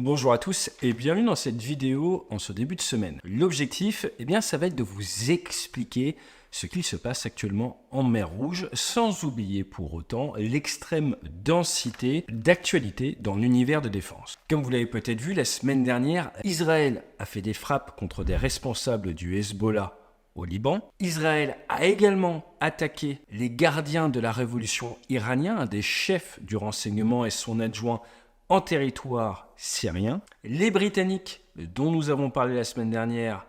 Bonjour à tous et bienvenue dans cette vidéo en ce début de semaine. L'objectif, ça va être de vous expliquer ce qu'il se passe actuellement en mer Rouge, sans oublier pour autant l'extrême densité d'actualité dans l'univers de défense. Comme vous l'avez peut-être vu, la semaine dernière, Israël a fait des frappes contre des responsables du Hezbollah au Liban. Israël a également attaqué les gardiens de la révolution iranienne, un des chefs du renseignement et son adjoint en territoire syrien. Les Britanniques, dont nous avons parlé la semaine dernière,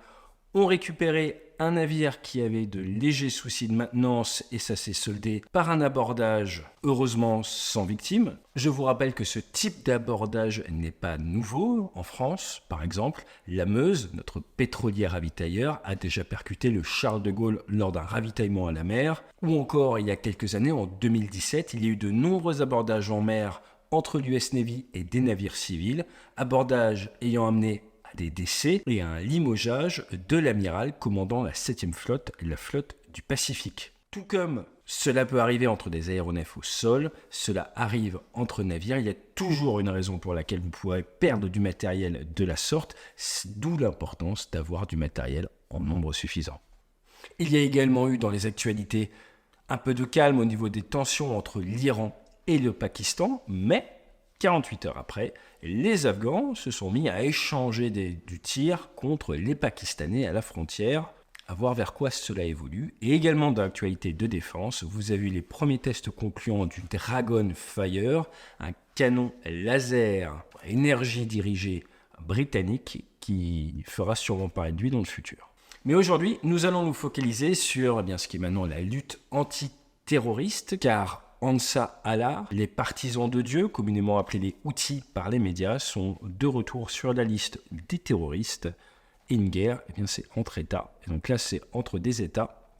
ont récupéré un navire qui avait de légers soucis de maintenance et ça s'est soldé par un abordage, heureusement sans victime. Je vous rappelle que ce type d'abordage n'est pas nouveau en France. Par exemple, la Meuse, notre pétrolier ravitailleur, a déjà percuté le Charles de Gaulle lors d'un ravitaillement à la mer. Ou encore, il y a quelques années, en 2017, il y a eu de nombreux abordages en mer entre l'US Navy et des navires civils, abordage ayant amené à des décès et à un limogeage de l'amiral commandant la 7e flotte, la flotte du Pacifique. Tout comme cela peut arriver entre des aéronefs au sol, cela arrive entre navires, il y a toujours une raison pour laquelle vous pourrez perdre du matériel de la sorte, d'où l'importance d'avoir du matériel en nombre suffisant. Il y a également eu dans les actualités un peu de calme au niveau des tensions entre l'Iran et le Pakistan, mais 48 heures après, les Afghans se sont mis à échanger du tir contre les Pakistanais à la frontière, à voir vers quoi cela évolue. Et également dans l'actualité de défense, vous avez eu les premiers tests concluants du Dragon Fire, un canon laser à énergie dirigée britannique qui fera sûrement paraître de lui dans le futur. Mais aujourd'hui, nous allons nous focaliser sur ce qui est maintenant la lutte antiterroriste, car Ansar Allah, les partisans de Dieu, communément appelés les Houthis par les médias, sont de retour sur la liste des terroristes. Et une guerre, c'est entre États. Et donc là, c'est entre des États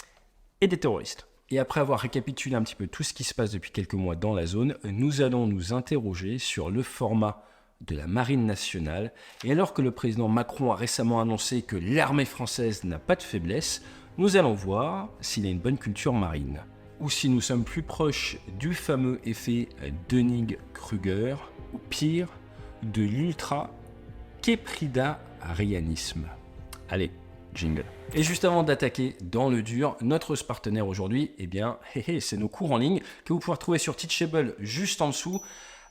et des terroristes. Et après avoir récapitulé un petit peu tout ce qui se passe depuis quelques mois dans la zone, nous allons nous interroger sur le format de la Marine nationale. Et alors que le président Macron a récemment annoncé que l'armée française n'a pas de faiblesse, nous allons voir s'il a une bonne culture marine, ou si nous sommes plus proches du fameux effet Dunning-Kruger, ou pire, de l'ultra-képridarianisme. Allez, jingle. Et juste avant d'attaquer dans le dur, notre partenaire aujourd'hui, c'est nos cours en ligne que vous pouvez retrouver sur Teachable juste en dessous,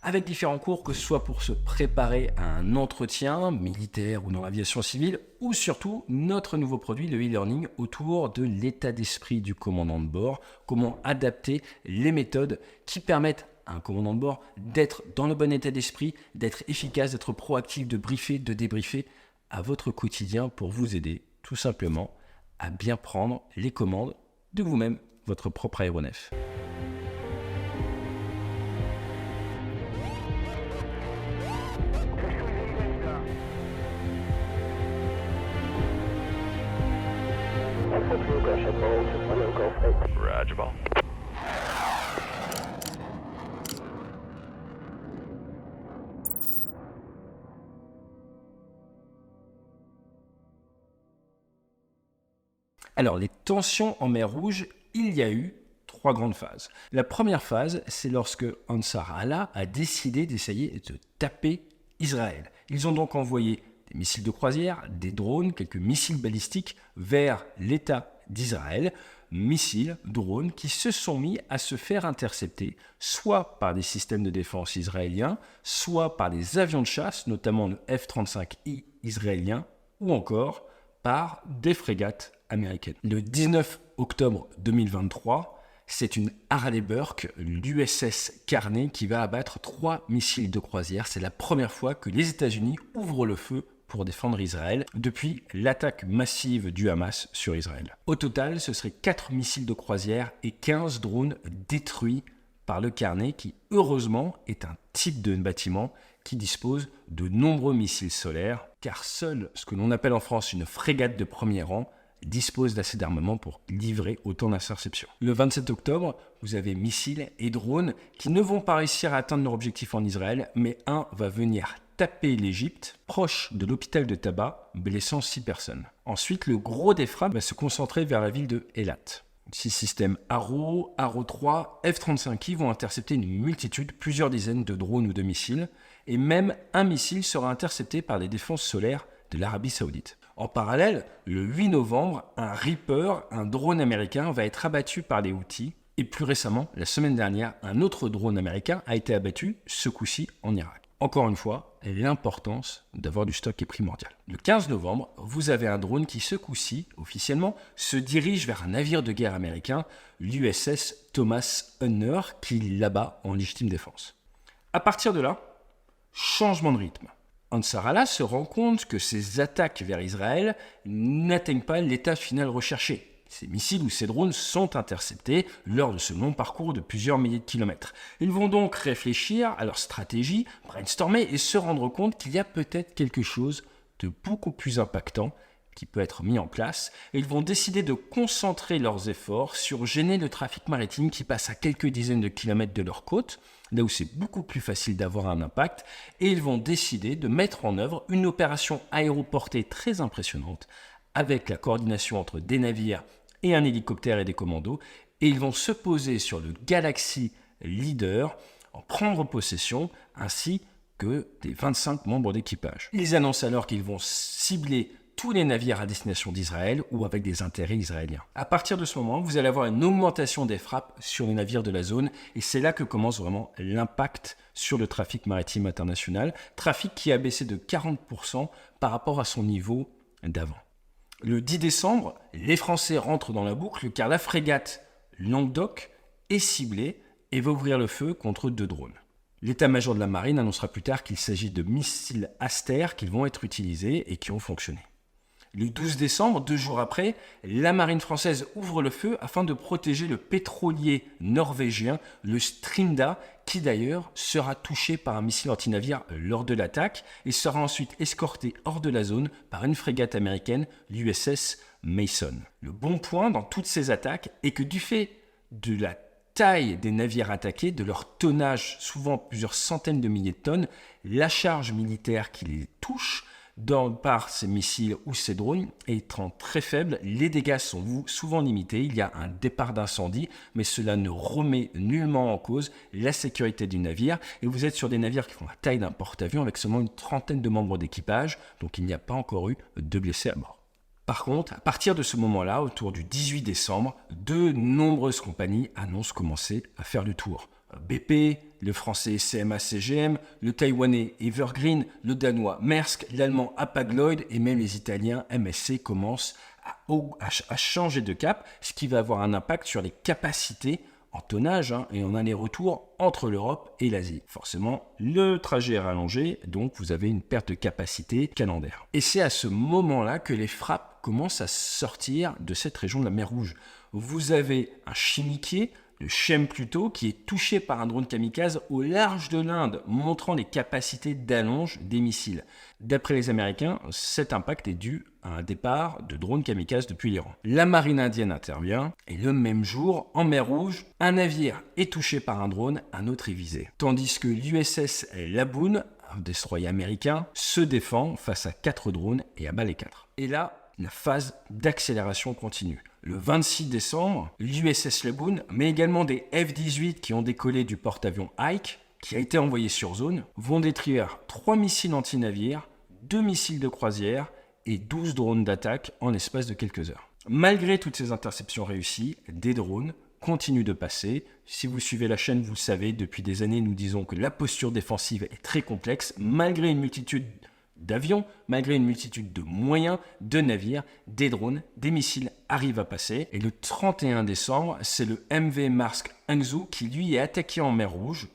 avec différents cours, que ce soit pour se préparer à un entretien militaire ou dans l'aviation civile, ou surtout notre nouveau produit, le e-learning, autour de l'état d'esprit du commandant de bord, comment adapter les méthodes qui permettent à un commandant de bord d'être dans le bon état d'esprit, d'être efficace, d'être proactif, de briefer, de débriefer à votre quotidien pour vous aider tout simplement à bien prendre les commandes de vous-même, votre propre aéronef. Roger ball. Alors, les tensions en mer Rouge, il y a eu 3 grandes phases. La première phase, c'est lorsque Ansar Allah a décidé d'essayer de taper Israël. Ils ont donc envoyé des missiles de croisière, des drones, quelques missiles balistiques vers l'État d'Israël, missiles, drones qui se sont mis à se faire intercepter, soit par des systèmes de défense israéliens, soit par des avions de chasse, notamment le F-35I israélien, ou encore par des frégates américaines. Le 19 octobre 2023, c'est une Harley Burke, l'USS Carney, qui va abattre 3 missiles de croisière. C'est la première fois que les États-Unis ouvrent le feu pour défendre Israël depuis l'attaque massive du Hamas sur Israël. Au total, ce serait 4 missiles de croisière et 15 drones détruits par le Carney, qui heureusement est un type de bâtiment qui dispose de nombreux missiles solaires, car seule ce que l'on appelle en France une frégate de premier rang dispose d'assez d'armement pour livrer autant d'interceptions. Le 27 octobre, vous avez missiles et drones qui ne vont pas réussir à atteindre leur objectif en Israël, mais un va venir taper l'Égypte, proche de l'hôpital de Taba, blessant 6 personnes. Ensuite, le gros des frappes va se concentrer vers la ville de Eilat. 6 systèmes Arrow, Arrow 3, F-35i vont intercepter une multitude, plusieurs dizaines de drones ou de missiles. Et même un missile sera intercepté par les défenses solaires de l'Arabie Saoudite. En parallèle, le 8 novembre, un Reaper, un drone américain, va être abattu par les Houthis. Et plus récemment, la semaine dernière, un autre drone américain a été abattu, ce coup-ci en Irak. Encore une fois, l'importance d'avoir du stock est primordiale. Le 15 novembre, vous avez un drone qui, ce coup-ci, officiellement, se dirige vers un navire de guerre américain, l'USS Thomas Hunter, qui l'abat en légitime défense. À partir de là, changement de rythme. Ansarallah se rend compte que ses attaques vers Israël n'atteignent pas l'état final recherché. Ces missiles ou ces drones sont interceptés lors de ce long parcours de plusieurs milliers de kilomètres. Ils vont donc réfléchir à leur stratégie, brainstormer et se rendre compte qu'il y a peut-être quelque chose de beaucoup plus impactant qui peut être mis en place. Et ils vont décider de concentrer leurs efforts sur gêner le trafic maritime qui passe à quelques dizaines de kilomètres de leur côte, là où c'est beaucoup plus facile d'avoir un impact. Et ils vont décider de mettre en œuvre une opération aéroportée très impressionnante avec la coordination entre des navires et un hélicoptère et des commandos, et ils vont se poser sur le Galaxy Leader, en prendre possession, ainsi que des 25 membres d'équipage. Ils annoncent alors qu'ils vont cibler tous les navires à destination d'Israël ou avec des intérêts israéliens. À partir de ce moment, vous allez avoir une augmentation des frappes sur les navires de la zone, et c'est là que commence vraiment l'impact sur le trafic maritime international, trafic qui a baissé de 40% par rapport à son niveau d'avant. Le 10 décembre, les Français rentrent dans la boucle car la frégate Languedoc est ciblée et va ouvrir le feu contre 2 drones. L'état-major de la marine annoncera plus tard qu'il s'agit de missiles Aster qui vont être utilisés et qui ont fonctionné. Le 12 décembre, 2 jours après, la marine française ouvre le feu afin de protéger le pétrolier norvégien, le Strinda, qui d'ailleurs sera touché par un missile antinavire lors de l'attaque et sera ensuite escorté hors de la zone par une frégate américaine, l'USS Mason. Le bon point dans toutes ces attaques est que du fait de la taille des navires attaqués, de leur tonnage, souvent plusieurs centaines de milliers de tonnes, la charge militaire qui les touche par ces missiles ou ces drones étant très faible, les dégâts sont souvent limités. Il y a un départ d'incendie, mais cela ne remet nullement en cause la sécurité du navire. Et vous êtes sur des navires qui font la taille d'un porte-avions avec seulement une trentaine de membres d'équipage, donc il n'y a pas encore eu de blessés à bord. Par contre, à partir de ce moment-là, autour du 18 décembre, de nombreuses compagnies annoncent commencer à faire le tour. BP, le français CMA-CGM, le taïwanais Evergreen, le danois Maersk, l'allemand Hapag-Lloyd et même les italiens MSC commencent à changer de cap, ce qui va avoir un impact sur les capacités en tonnage et en aller-retour entre l'Europe et l'Asie. Forcément, le trajet est rallongé, donc vous avez une perte de capacité calendaire. Et c'est à ce moment-là que les frappes commencent à sortir de cette région de la mer Rouge. Vous avez un chimiquier, le Shem Pluto, qui est touché par un drone kamikaze au large de l'Inde, montrant les capacités d'allonge des missiles. D'après les Américains, cet impact est dû à un départ de drones kamikazes depuis l'Iran. La marine indienne intervient, et le même jour, en mer Rouge, un navire est touché par un drone, un autre est visé. Tandis que l'USS Laboon, un destroyer américain, se défend face à 4 drones et abat les 4. Et là, la phase d'accélération continue. Le 26 décembre, l'USS Laboon, mais également des F-18 qui ont décollé du porte-avions Ike, qui a été envoyé sur zone, vont détruire 3 missiles anti-navires, 2 missiles de croisière et 12 drones d'attaque en l'espace de quelques heures. Malgré toutes ces interceptions réussies, des drones continuent de passer. Si vous suivez la chaîne, vous le savez, depuis des années, nous disons que la posture défensive est très complexe, malgré une multitude d'avions, malgré une multitude de moyens, de navires, des drones, des missiles arrivent à passer. Et le 31 décembre, c'est le MV Maersk Hangzhou qui lui est attaqué en mer Rouge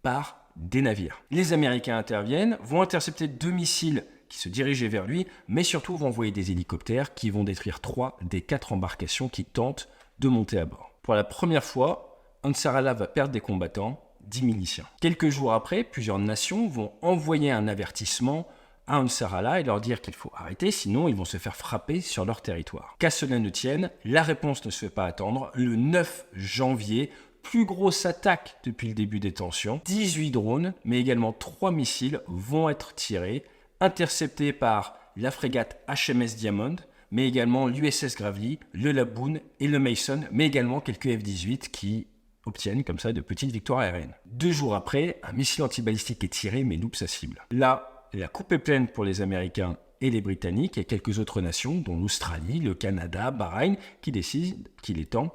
par des navires. Les Américains interviennent, vont intercepter 2 missiles qui se dirigeaient vers lui, mais surtout vont envoyer des hélicoptères qui vont détruire 3 des 4 embarcations qui tentent de monter à bord. Pour la première fois, Ansarallah va perdre des combattants, 10 miliciens. Quelques jours après, plusieurs nations vont envoyer un avertissement à Ansarallah et leur dire qu'il faut arrêter, sinon ils vont se faire frapper sur leur territoire. Qu'à cela ne tienne, la réponse ne se fait pas attendre. Le 9 janvier, plus grosse attaque depuis le début des tensions, 18 drones, mais également 3 missiles vont être tirés, interceptés par la frégate HMS Diamond, mais également l'USS Gravely, le Laboon et le Mason, mais également quelques F-18 qui obtiennent comme ça de petites victoires aériennes. 2 jours après, un missile anti-balistique est tiré mais loupe sa cible. Là, la coupe est pleine pour les Américains et les Britanniques et quelques autres nations, dont l'Australie, le Canada, Bahreïn, qui décident qu'il est temps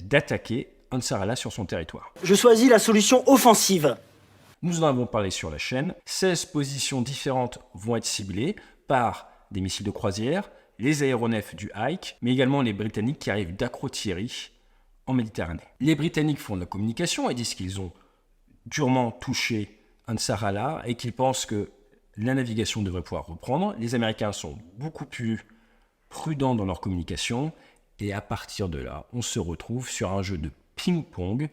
d'attaquer Ansar Allah sur son territoire. Je choisis la solution offensive. Nous en avons parlé sur la chaîne. 16 positions différentes vont être ciblées par des missiles de croisière, les aéronefs du Ike, mais également les Britanniques qui arrivent d'Akrotiri en Méditerranée. Les Britanniques font de la communication et disent qu'ils ont durement touché Ansar Allah et qu'ils pensent que la navigation devrait pouvoir reprendre. Les Américains sont beaucoup plus prudents dans leur communication et à partir de là, on se retrouve sur un jeu de ping-pong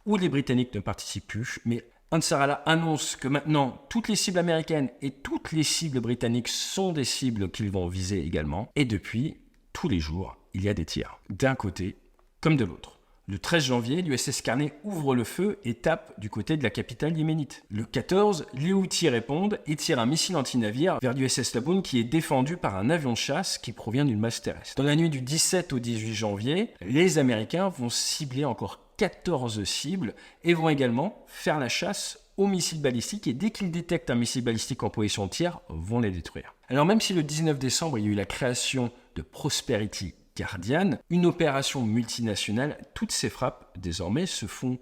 où les Britanniques ne participent plus, mais Ansar Allah annonce que maintenant toutes les cibles américaines et toutes les cibles britanniques sont des cibles qu'ils vont viser également. Et depuis, tous les jours, il y a des tirs, d'un côté comme de l'autre. Le 13 janvier, l'USS Carney ouvre le feu et tape du côté de la capitale yéménite. Le 14, les Houthis répondent et tirent un missile anti-navire vers l'USS Laboon qui est défendu par un avion de chasse qui provient d'une base terrestre. Dans la nuit du 17 au 18 janvier, les Américains vont cibler encore 14 cibles et vont également faire la chasse aux missiles balistiques et dès qu'ils détectent un missile balistique en position de tir, vont les détruire. Alors même si le 19 décembre, il y a eu la création de Prosperity Guardian, une opération multinationale, toutes ces frappes désormais se font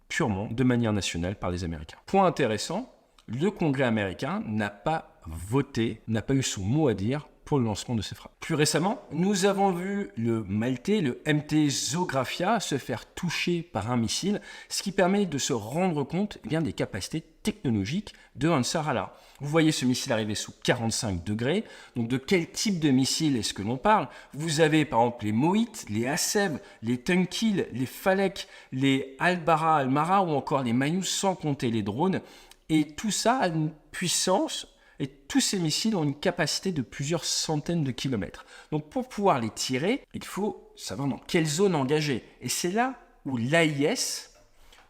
purement de manière nationale par les Américains. Point intéressant, le Congrès américain n'a pas voté, n'a pas eu son mot à dire pour le lancement de ces frappes. Plus récemment, nous avons vu le Maltais, le MT Zographia, se faire toucher par un missile, ce qui permet de se rendre compte des capacités technologiques de Ansar Allah. Vous voyez ce missile arriver sous 45 degrés. Donc de quel type de missile est-ce que l'on parle? Vous avez par exemple les Mohites, les Haseb, les Tunkil, les Falek, les Al-Bara, Al-Mara ou encore les Mayous, sans compter les drones. Et tout ça a une puissance. Et tous ces missiles ont une capacité de plusieurs centaines de kilomètres. Donc pour pouvoir les tirer, il faut savoir dans quelle zone engager. Et c'est là où l'AIS,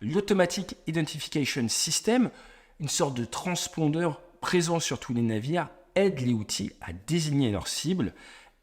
l'Automatic Identification System, une sorte de transpondeur présent sur tous les navires, aide les Houthis à désigner leurs cibles.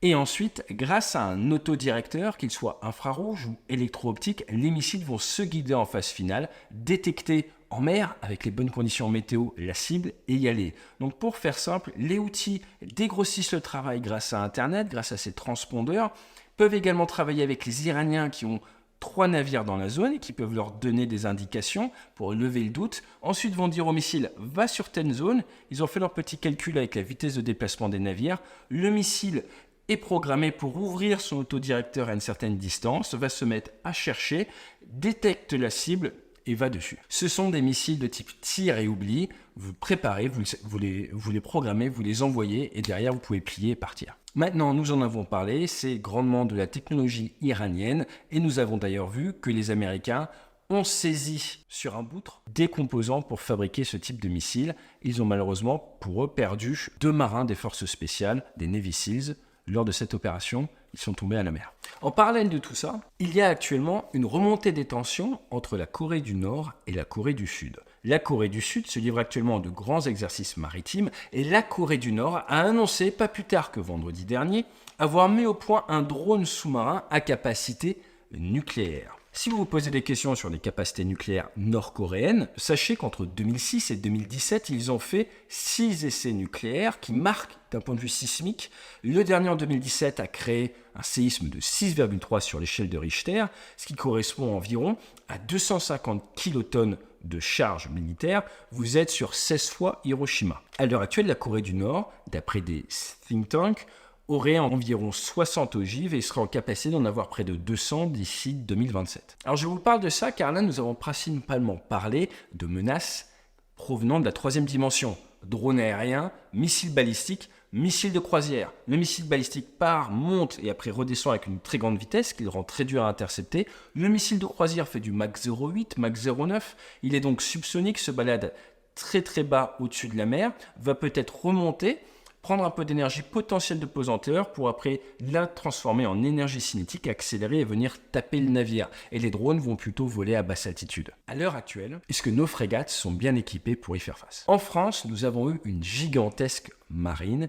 Et ensuite, grâce à un autodirecteur, qu'il soit infrarouge ou électro-optique, les missiles vont se guider en phase finale, détecter en mer, avec les bonnes conditions météo, la cible et y aller. Donc pour faire simple, les Houthis dégrossissent le travail grâce à Internet, grâce à ces transpondeurs, peuvent également travailler avec les Iraniens qui ont 3 navires dans la zone et qui peuvent leur donner des indications pour lever le doute. Ensuite vont dire au missile, va sur telle zone. Ils ont fait leur petit calcul avec la vitesse de déplacement des navires. Le missile est programmé pour ouvrir son autodirecteur à une certaine distance, va se mettre à chercher, détecte la cible et va dessus. Ce sont des missiles de type tir et oubli. Vous préparez, vous les programmez, vous les envoyez et derrière vous pouvez plier et partir. Maintenant, nous en avons parlé, c'est grandement de la technologie iranienne et nous avons d'ailleurs vu que les Américains ont saisi sur un boutre des composants pour fabriquer ce type de missiles. Ils ont malheureusement pour eux perdu 2 marins des forces spéciales, des Navy Seals. Lors de cette opération, ils sont tombés à la mer. En parallèle de tout ça, il y a actuellement une remontée des tensions entre la Corée du Nord et la Corée du Sud. La Corée du Sud se livre actuellement à de grands exercices maritimes et la Corée du Nord a annoncé, pas plus tard que vendredi dernier, avoir mis au point un drone sous-marin à capacité nucléaire. Si vous vous posez des questions sur les capacités nucléaires nord-coréennes, sachez qu'entre 2006 et 2017, ils ont fait 6 essais nucléaires qui marquent d'un point de vue sismique. Le dernier en 2017 a créé un séisme de 6,3 sur l'échelle de Richter, ce qui correspond environ à 250 kilotonnes de charge militaire. Vous êtes sur 16 fois Hiroshima. À l'heure actuelle, la Corée du Nord, d'après des think tanks, aurait environ 60 ogives et serait en capacité d'en avoir près de 200 d'ici 2027. Alors je vous parle de ça car là nous avons principalement parlé de menaces provenant de la 3e dimension. Drone aérien, missiles balistiques, missiles de croisière. Le missile balistique part, monte et après redescend avec une très grande vitesse qui le rend très dur à intercepter. Le missile de croisière fait du Mach 0,8, Mach 0,9. Il est donc subsonique, se balade très très bas au-dessus de la mer, va peut-être remonter, prendre un peu d'énergie potentielle de pesanteur pour après la transformer en énergie cinétique, accélérer et venir taper le navire. Et les drones vont plutôt voler à basse altitude. À l'heure actuelle, est-ce que nos frégates sont bien équipées pour y faire face? En France, nous avons eu une gigantesque marine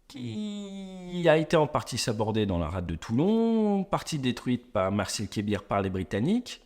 qui a été en partie sabordée dans la rade de Toulon, partie détruite par Marcel Kébir par les Britanniques.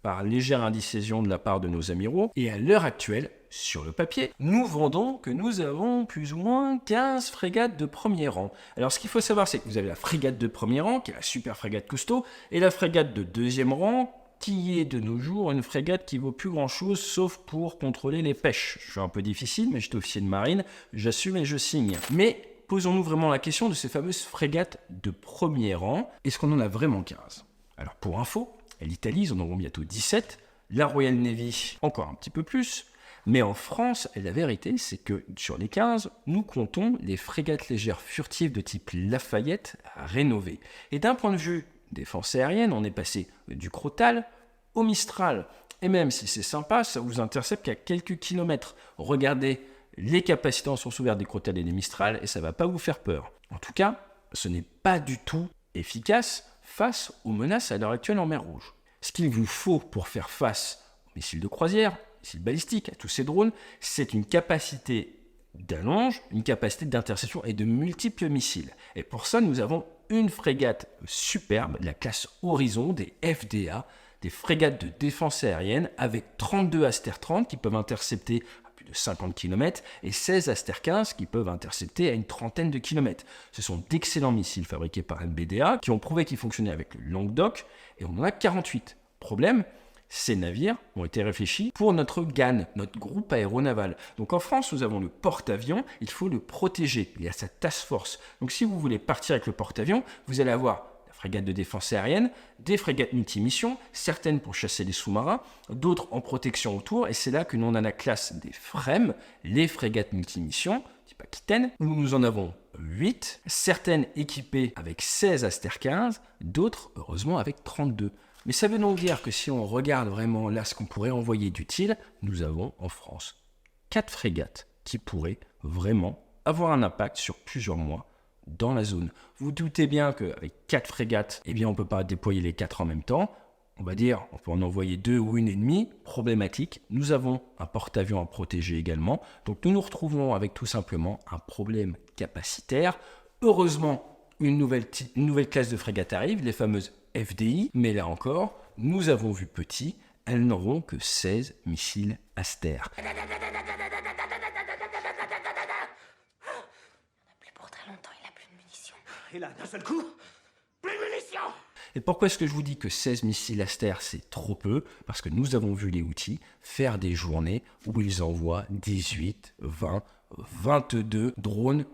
par légère indécision de la part de nos amiraux. Et à l'heure actuelle, sur le papier, nous vendons que nous avons plus ou moins 15 frégates de premier rang. Alors ce qu'il faut savoir, c'est que vous avez la frégate de premier rang, qui est la super frégate Cousteau, et la frégate de deuxième rang, qui est de nos jours une frégate qui vaut plus grand chose, sauf pour contrôler les pêches. Je suis un peu difficile, mais j'étais officier de marine, j'assume et je signe. Mais posons-nous vraiment la question de ces fameuses frégates de premier rang. Est-ce qu'on en a vraiment 15 ? Alors pour info, l'Italie, ils en auront bientôt 17, la Royal Navy encore un petit peu plus, mais en France, la vérité, c'est que sur les 15, nous comptons les frégates légères furtives de type Lafayette rénovées. Et d'un point de vue défense aérienne, on est passé du Crotale au Mistral. Et même si c'est sympa, ça vous intercepte qu'à quelques kilomètres. Regardez les capacités en source ouverte des Crotale et des Mistral, et ça ne va pas vous faire peur. En tout cas, ce n'est pas du tout efficace face aux menaces à l'heure actuelle en mer Rouge. Ce qu'il vous faut pour faire face aux missiles de croisière, missiles balistiques, à tous ces drones, c'est une capacité d'allonge, une capacité d'interception et de multiples missiles. Et pour ça, nous avons une frégate superbe, la classe Horizon, des FDA, des frégates de défense aérienne, avec 32 Aster 30 qui peuvent intercepter à plus de 50 km et 16 Aster 15 qui peuvent intercepter à une trentaine de kilomètres. Ce sont d'excellents missiles fabriqués par MBDA qui ont prouvé qu'ils fonctionnaient avec le Languedoc, et on en a 48. Problème, ces navires ont été réfléchis pour notre GAN, notre groupe aéronaval. Donc en France, nous avons le porte-avions, il faut le protéger. Il y a sa task force. Donc si vous voulez partir avec le porte-avions, vous allez avoir la frégate de défense aérienne, des frégates multimissions, certaines pour chasser les sous-marins, d'autres en protection autour. Et c'est là que nous on a la classe des FREM, les frégates multimissions, type Aquitaine, où nous en avons 8, certaines équipées avec 16 Aster 15, d'autres heureusement avec 32. Mais ça veut donc dire que si on regarde vraiment là ce qu'on pourrait envoyer d'utile, nous avons en France 4 frégates qui pourraient vraiment avoir un impact sur plusieurs mois dans la zone. Vous doutez bien qu'avec 4 frégates, eh bien on ne peut pas déployer les 4 en même temps. On va dire, on peut en envoyer 2 ou une et demie, problématique. Nous avons un porte-avions à protéger également. Donc nous nous retrouvons avec tout simplement un problème capacitaire. Heureusement, une nouvelle classe de frégates arrive, les fameuses FDI, mais là encore, nous avons vu petit, elles n'auront que 16 missiles Aster. Plus pour très longtemps, il n'a plus de munitions. Et là, d'un seul coup, plus de munitions. Et pourquoi est-ce que je vous dis que 16 missiles Aster, c'est trop peu ? Parce que nous avons vu les outils faire des journées où ils envoient 18, 20, 22 drones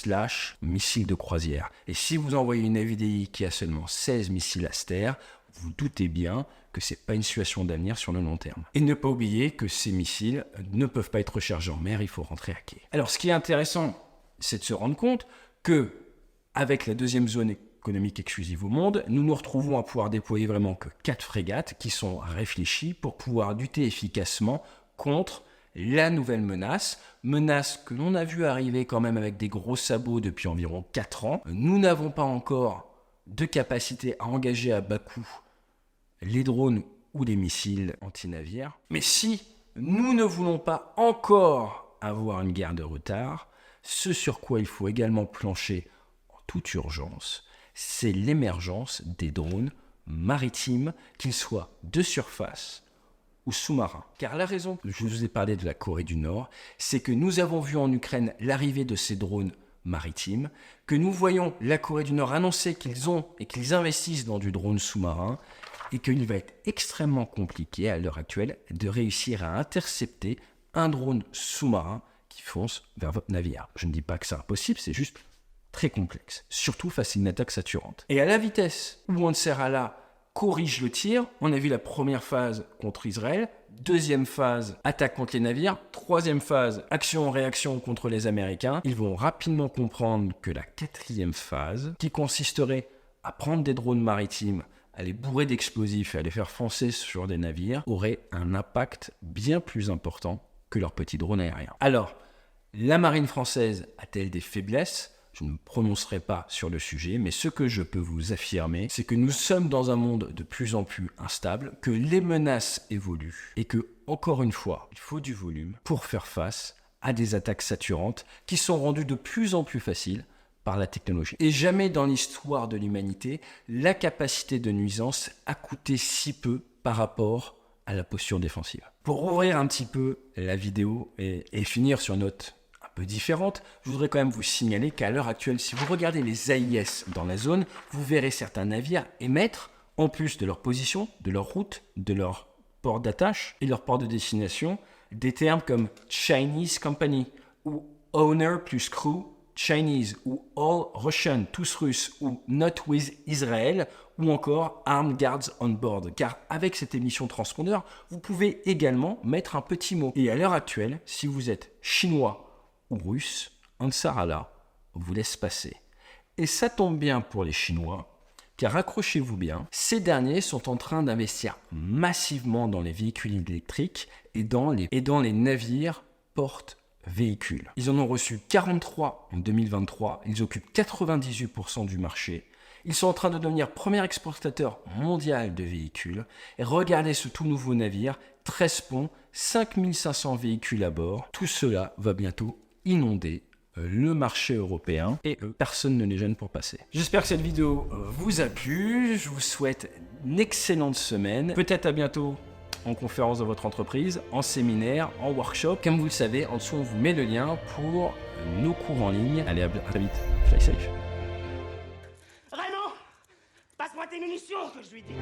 / missiles de croisière. Et si vous envoyez une FDI qui a seulement 16 missiles Aster, vous doutez bien que ce n'est pas une situation d'avenir sur le long terme. Et ne pas oublier que ces missiles ne peuvent pas être rechargés en mer, il faut rentrer à quai. Alors ce qui est intéressant, c'est de se rendre compte que avec la deuxième zone économique exclusive au monde, nous nous retrouvons à pouvoir déployer vraiment que 4 frégates qui sont réfléchies pour pouvoir lutter efficacement contre la nouvelle menace que l'on a vu arriver quand même avec des gros sabots depuis environ 4 ans. Nous n'avons pas encore de capacité à engager à bas coût les drones ou les missiles anti-navires. Mais si nous ne voulons pas encore avoir une guerre de retard, ce sur quoi il faut également plancher en toute urgence, c'est l'émergence des drones maritimes, qu'ils soient de surface ou sous-marins. Car la raison que je vous ai parlé de la Corée du Nord, c'est que nous avons vu en Ukraine l'arrivée de ces drones maritimes, que nous voyons la Corée du Nord annoncer qu'ils ont et qu'ils investissent dans du drone sous-marin, et qu'il va être extrêmement compliqué à l'heure actuelle de réussir à intercepter un drone sous-marin qui fonce vers votre navire. Je ne dis pas que c'est impossible, c'est juste très complexe, surtout face à une attaque saturante. Et à la vitesse où Ansarallah corrige le tir, on a vu la première phase contre Israël, deuxième phase attaque contre les navires, troisième phase action-réaction contre les Américains. Ils vont rapidement comprendre que la quatrième phase, qui consisterait à prendre des drones maritimes, à les bourrer d'explosifs et à les faire foncer sur des navires, aurait un impact bien plus important que leurs petits drones aériens. Alors, la marine française a-t-elle des faiblesses ? Je ne me prononcerai pas sur le sujet, mais ce que je peux vous affirmer, c'est que nous sommes dans un monde de plus en plus instable, que les menaces évoluent et que, encore une fois, il faut du volume pour faire face à des attaques saturantes qui sont rendues de plus en plus faciles par la technologie. Et jamais dans l'histoire de l'humanité, la capacité de nuisance a coûté si peu par rapport à la posture défensive. Pour ouvrir un petit peu la vidéo et finir sur une note un peu différente, je voudrais quand même vous signaler qu'à l'heure actuelle, si vous regardez les AIS dans la zone, vous verrez certains navires émettre, en plus de leur position, de leur route, de leur port d'attache et leur port de destination, des termes comme Chinese Company ou Owner plus Crew Chinese ou All Russian, tous russes ou Not with Israel ou encore Armed Guards on Board. Car avec cette émission transpondeur, vous pouvez également mettre un petit mot. Et à l'heure actuelle, si vous êtes chinois ou russe, Ansar Allah vous laisse passer. Et ça tombe bien pour les Chinois, car accrochez-vous bien, ces derniers sont en train d'investir massivement dans les véhicules électriques et dans les navires porte-véhicules. Ils en ont reçu 43 en 2023, ils occupent 98% du marché. Ils sont en train de devenir premier exportateur mondial de véhicules. Et regardez ce tout nouveau navire, 13 ponts, 5500 véhicules à bord. Tout cela va bientôt inonder le marché européen et personne ne les gêne pour passer. J'espère que cette vidéo vous a plu. Je vous souhaite une excellente semaine. Peut-être à bientôt en conférence dans votre entreprise, en séminaire, en workshop. Comme vous le savez, en dessous on vous met le lien pour nos cours en ligne. Allez, à très vite. Fly safe. Raymond, passe-moi tes munitions, que je lui dis.